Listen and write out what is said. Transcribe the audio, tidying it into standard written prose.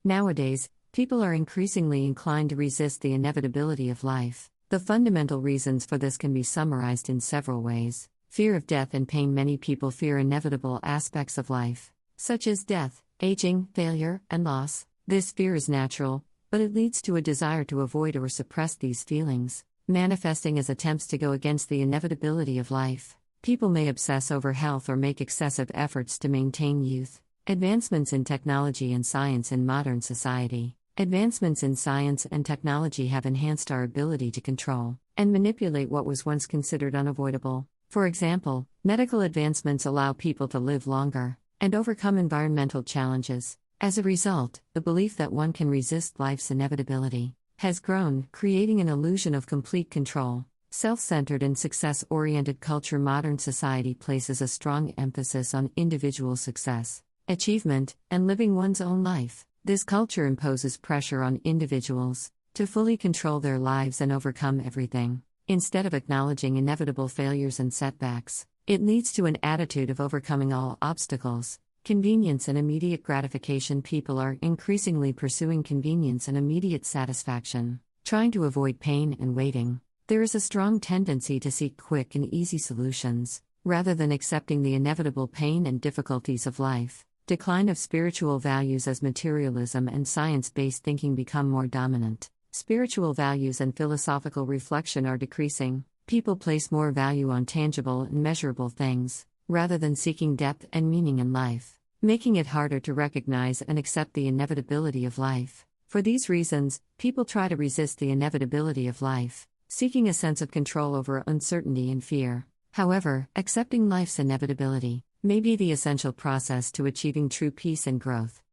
Nowadays, people are increasingly inclined to resist the inevitability of life. The fundamental reasons for this can be summarized in several ways. Fear of death and pain. Many people fear inevitable aspects of life, such as death, aging, failure, and loss. This fear is natural, but it leads to a desire to avoid or suppress these feelings, manifesting as attempts to go against the inevitability of life. People may obsess over health or make excessive efforts to maintain youth. Advancements in technology and science in modern society. Advancements in science and technology have enhanced our ability to control and manipulate what was once considered unavoidable. For example, medical advancements allow people to live longer and overcome environmental challenges. As a result, the belief that one can resist life's inevitability has grown, creating an illusion of complete control. Self-centered and success-oriented culture. Modern society places a strong emphasis on individual success, achievement, and living one's own life. This culture imposes pressure on individuals to fully control their lives and overcome everything. Instead of acknowledging inevitable failures and setbacks, it leads to an attitude of overcoming all obstacles. Convenience and immediate gratification. People are increasingly pursuing convenience and immediate satisfaction, trying to avoid pain and waiting. There is a strong tendency to seek quick and easy solutions, rather than accepting the inevitable pain and difficulties of life. Decline of spiritual values. As materialism and science-based thinking become more dominant, spiritual values and philosophical reflection are decreasing. People place more value on tangible and measurable things, rather than seeking depth and meaning in life, making it harder to recognize and accept the inevitability of life. For these reasons, people try to resist the inevitability of life, seeking a sense of control over uncertainty and fear. However, accepting life's inevitability may be the essential process to achieving true peace and growth.